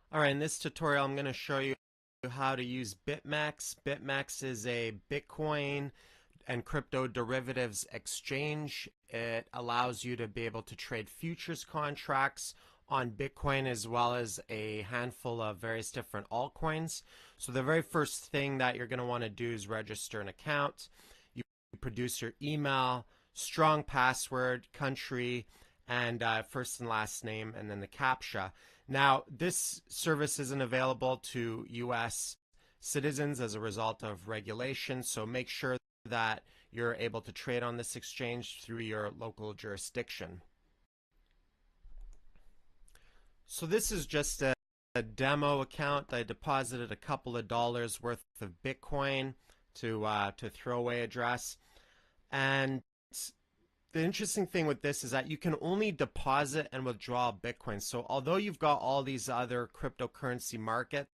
All right, in this tutorial, I'm going to show you how to use BitMex. BitMex is a Bitcoin and crypto derivatives exchange. It allows you to be able to trade futures contracts on Bitcoin as well as a handful of various different altcoins. So the very first thing that you're going to want to do is register an account. You produce your email, strong password, country, and first and last name, and then the CAPTCHA. Now, this service isn't available to U.S. citizens as a result of regulation, so make sure that you're able to trade on this exchange through your local jurisdiction. So this is just a demo account. I deposited a couple of dollars worth of Bitcoin to throwaway address. And the interesting thing with this is that you can only deposit and withdraw Bitcoin. So although you've got all these other cryptocurrency markets,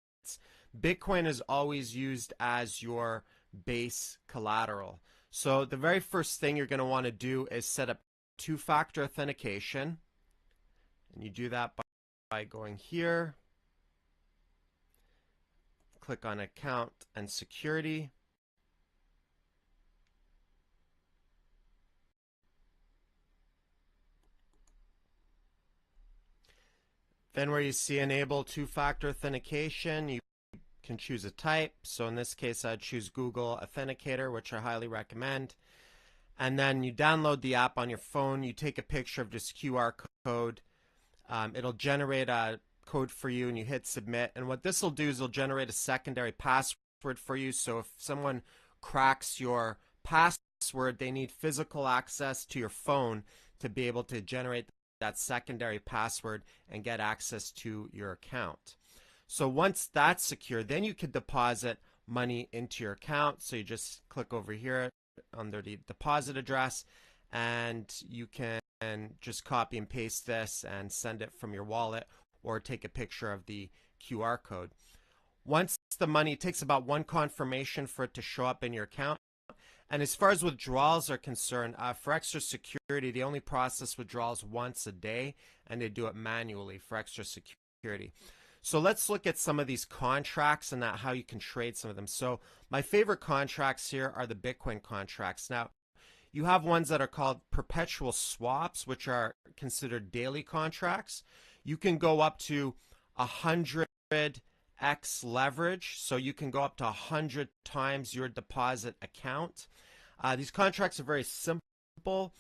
Bitcoin is always used as your base collateral. So the very first thing you're going to want to do is set up two-factor authentication. And you do that by going here, click on account and security. Then where you see enable two-factor authentication, you can choose a type. So in this case, I'd choose Google Authenticator, which I highly recommend. And then you download the app on your phone. You take a picture of this QR code. It'll generate a code for you, and you hit submit. And what this will do is it'll generate a secondary password for you. So if someone cracks your password, they need physical access to your phone to be able to generate that secondary password and get access to your account. So once that's secure, then you can deposit money into your account. So you just click over here under the deposit address, and you can just copy and paste this and send it from your wallet or take a picture of the QR code. Once the money, it takes about one confirmation for it to show up in your account. And as far as withdrawals are concerned, for extra security, they only process withdrawals once a day, and they do it manually for extra security. So let's look at some of these contracts and how you can trade some of them. So my favorite contracts here are the Bitcoin contracts. Now, you have ones that are called perpetual swaps, which are considered daily contracts. You can go up to 100x leverage, so you can go up to 100 times your deposit account. These contracts are very simple.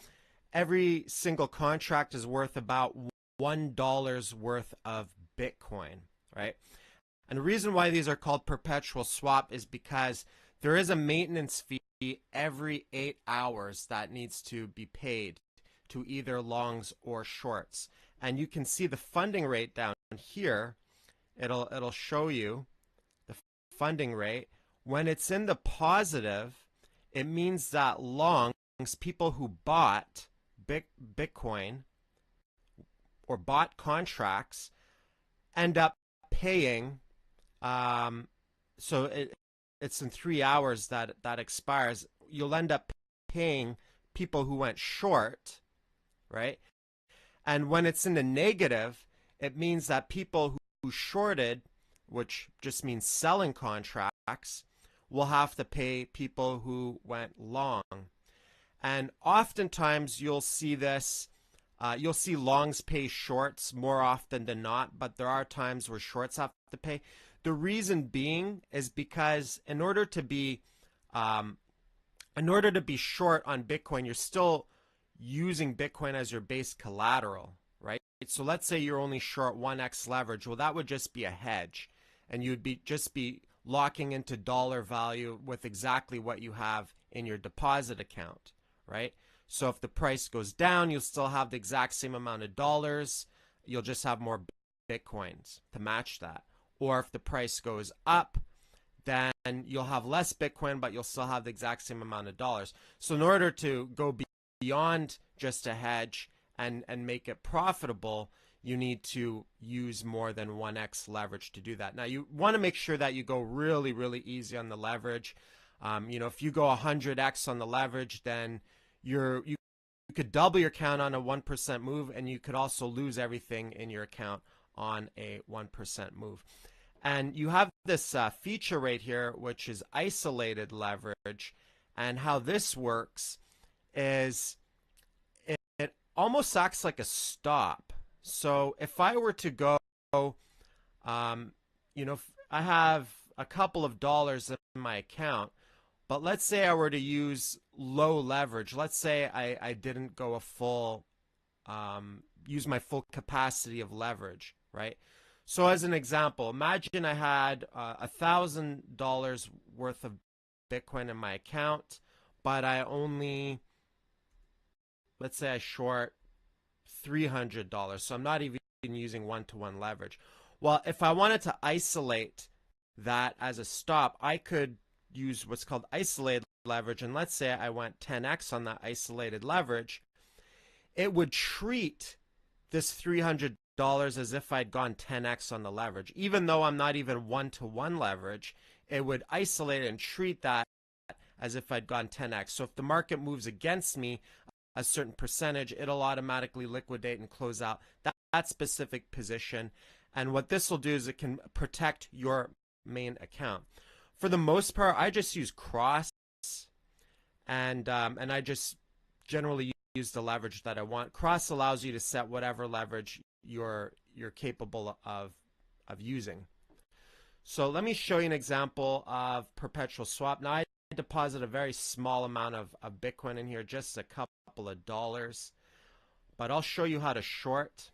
Every single contract is worth about $1 worth of Bitcoin, right? And the reason why these are called perpetual swap is because there is a maintenance fee every 8 hours that needs to be paid to either longs or shorts. And you can see the funding rate down here. It'll show you the funding rate. When it's in the positive, it means that longs, people who bought Bitcoin or bought contracts, end up paying. So it's in 3 hours that expires. You'll end up paying people who went short, right? And when it's in the negative, it means that people who shorted, which just means selling contracts, will have to pay people who went long. And oftentimes you'll see this, you'll see longs pay shorts more often than not, but there are times where shorts have to pay. The reason being is because in order to be short on Bitcoin, you're still using Bitcoin as your base collateral, right? So let's say you're only short 1x leverage. Well, that would just be a hedge, and you'd just be locking into dollar value with exactly what you have in your deposit account, right? So if the price goes down, you'll still have the exact same amount of dollars. You'll just have more Bitcoins to match that. Or if the price goes up, then you'll have less Bitcoin, but you'll still have the exact same amount of dollars. So in order to go beyond just a hedge and make it profitable, you need to use more than 1x leverage to do that. Now, you want to make sure that you go really, really easy on the leverage. If you go 100x on the leverage, then you could double your account on a 1% move, and you could also lose everything in your account on a 1% move. And you have this feature right here, which is isolated leverage. And how this works is it almost acts like a stop. So if I were to go, um, I have a couple of dollars in my account, but let's say I were to use low leverage. Let's say I didn't go a full, use my full capacity of leverage, right? So as an example, imagine I had $1,000 worth of Bitcoin in my account, but I only, let's say I short $300. So I'm not even using one-to-one leverage. Well, if I wanted to isolate that as a stop, I could use what's called isolated leverage. And let's say I went 10x on that isolated leverage. It would treat this $300 as if I'd gone 10x on the leverage. Even though I'm not even one-to-one leverage, it would isolate and treat that as if I'd gone 10x. So if the market moves against me a certain percentage, it'll automatically liquidate and close out that specific position. And what this will do is it can protect your main account. For the most part, I just use cross, and I just generally use the leverage that I want. Cross allows you to set whatever leverage you're capable of using. So let me show you an example of perpetual swap. Now I deposit a very small amount of Bitcoin in here, just a couple of dollars, but I'll show you how to short.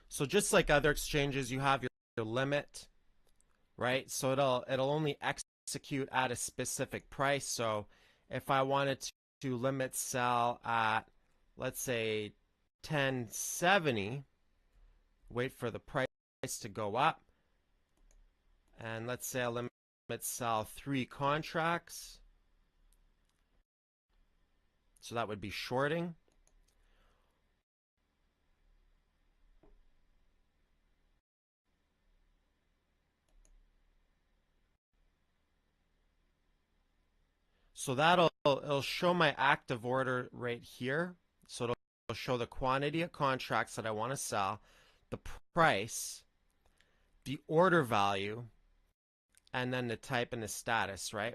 So just like other exchanges, you have your limit, right? So it'll only execute at a specific price. So if I wanted to limit sell at, let's say, 1070, wait for the price to go up, and let's say I limit sell 3 contracts. So that would be shorting. So it'll show my active order right here. So it'll show the quantity of contracts that I want to sell, the price, the order value, and then the type and the status, right?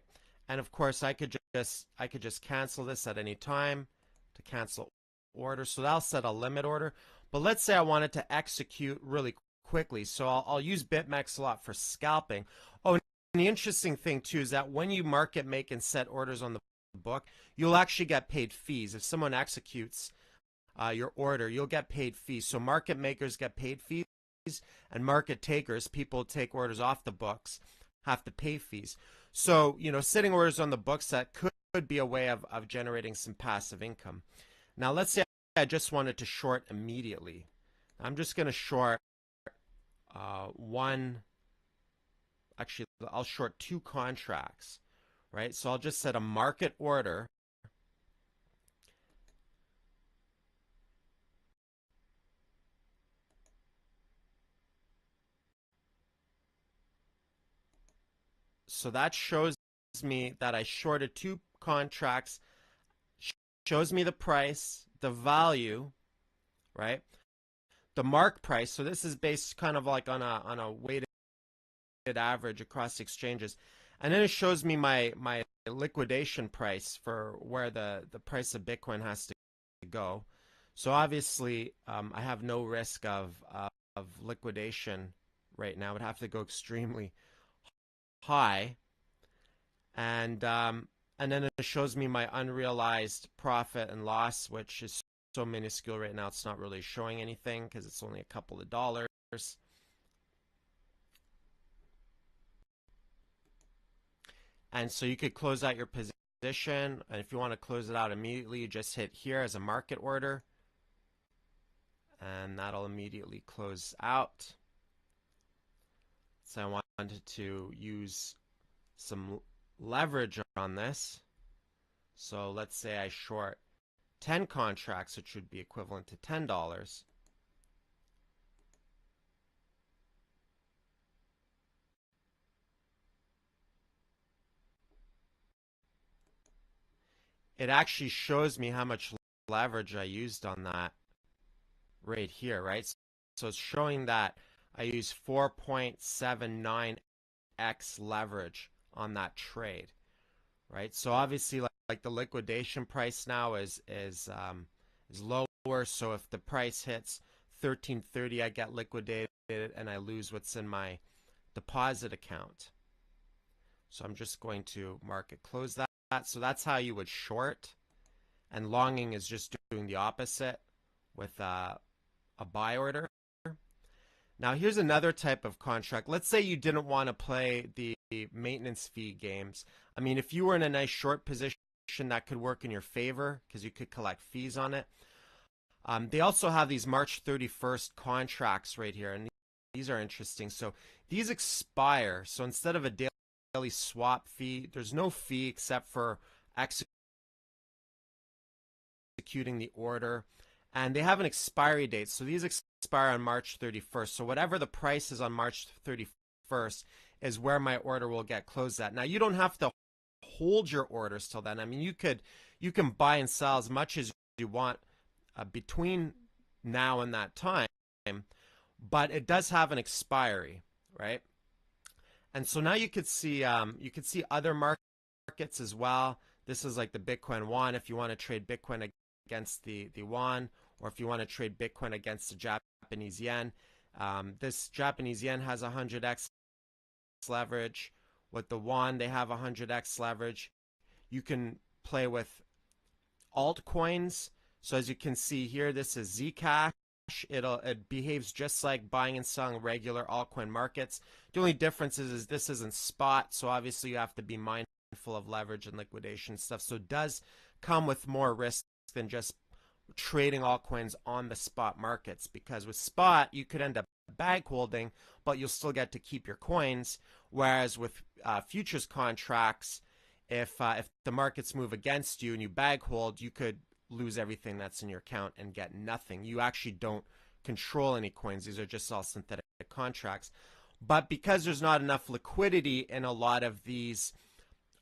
And of course, I could just cancel this at any time to cancel order. So that'll set a limit order. But let's say I wanted to execute really quickly. So I'll use BitMex a lot for scalping. Oh, and the interesting thing too is that when you market make and set orders on the book, you'll actually get paid fees. If someone executes your order, you'll get paid fees. So market makers get paid fees, and market takers, people take orders off the books, have to pay fees. So, sitting orders on the books, that could be a way of generating some passive income. Now, let's say I just wanted to short immediately. I'm just going to short actually, I'll short 2 contracts, right? So I'll just set a market order. So that shows me that I shorted 2 contracts, shows me the price, the value, right? The mark price. So this is based kind of like on a weighted average across exchanges. And then it shows me my liquidation price for where the price of Bitcoin has to go. So obviously, I have no risk of liquidation right now. It would have to go extremely high. And then it shows me my unrealized profit and loss, which is so minuscule right now. It's not really showing anything because it's only a couple of dollars. And so you could close out your position. And if you want to close it out immediately, you just hit here as a market order. And that'll immediately close out. So I wanted to use some leverage on this. So let's say I short 10 contracts, which would be equivalent to $10. It actually shows me how much leverage I used on that right here, right? So it's showing that I use 4.79x leverage on that trade, right? So obviously, like the liquidation price now is lower. So if the price hits 13.30, I get liquidated and I lose what's in my deposit account. So I'm just going to market close that. So that's how you would short. And longing is just doing the opposite with a buy order. Now here's another type of contract. Let's say you didn't want to play the maintenance fee games. I mean, if you were in a nice short position, that could work in your favor because you could collect fees on it. They also have these March 31st contracts right here, and these are interesting. So these expire. So instead of a daily swap fee, there's no fee except for executing the order. And they have an expiry date. So these expire on March 31st. So whatever the price is on March 31st is where my order will get closed at. Now you don't have to hold your orders till then. I mean, you can buy and sell as much as you want between now and that time, but it does have an expiry, right? And so now you could see other markets as well. This is like the Bitcoin yuan if you want to trade Bitcoin against the yuan, or if you want to trade Bitcoin against the Japanese yen. This Japanese yen has 100x leverage. With the yuan, they have 100x leverage. You can play with altcoins. So as you can see here, this is Zcash. It behaves just like buying and selling regular altcoin markets. The only difference is this isn't spot, so obviously you have to be mindful of leverage and liquidation stuff. So it does come with more risk than just trading altcoins on the spot markets, because with spot you could end up bag holding, but you'll still get to keep your coins. Whereas with futures contracts, if the markets move against you and you bag hold, you could lose everything that's in your account and get nothing. You actually don't control any coins. These are just all synthetic contracts. But because there's not enough liquidity in a lot of these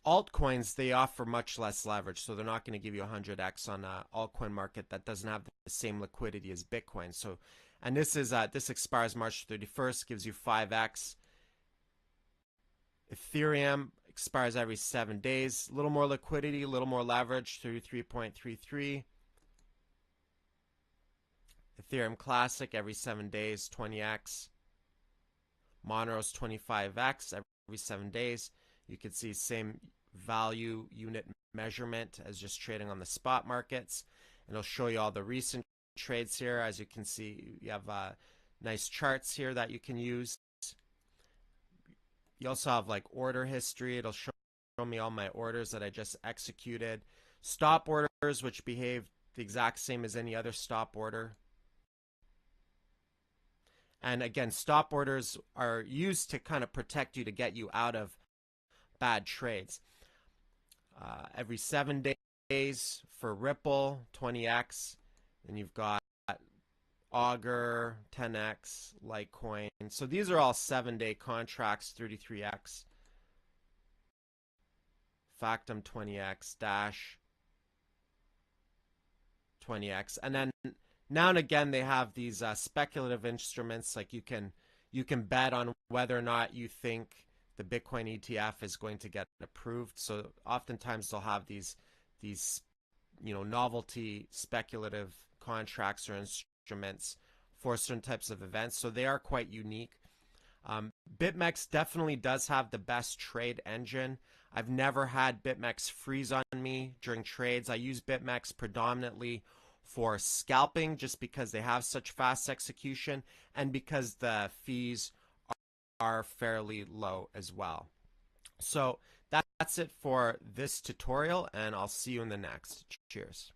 altcoins, they offer much less leverage. So they're not going to give you 100x on an altcoin market that doesn't have the same liquidity as Bitcoin. So, and this expires March 31st, gives you 5x. Ethereum expires every 7 days. A little more liquidity, a little more leverage, 33.33. Ethereum Classic every 7 days, 20x. Monero's 25x every 7 days. You can see same value unit measurement as just trading on the spot markets. And it'll show you all the recent trades here. As you can see, you have nice charts here that you can use. You also have like order history. It'll show me all my orders that I just executed. Stop orders, which behave the exact same as any other stop order. And again, stop orders are used to kind of protect you, to get you out of bad trades. Every 7 days for Ripple, 20x. Then you've got Augur, 10x, Litecoin. So these are all 7-day contracts, 33x. Factom, 20x, Dash, 20x. And then now and again they have these speculative instruments, like you can bet on whether or not you think the Bitcoin ETF is going to get approved. So oftentimes they'll have these novelty speculative contracts or instruments for certain types of events. So they are quite unique. BitMex definitely does have the best trade engine. I've never had BitMex freeze on me during trades. I use BitMex predominantly for scalping, just because they have such fast execution and because the fees are fairly low as well. So that's it for this tutorial, and I'll see you in the next. Cheers.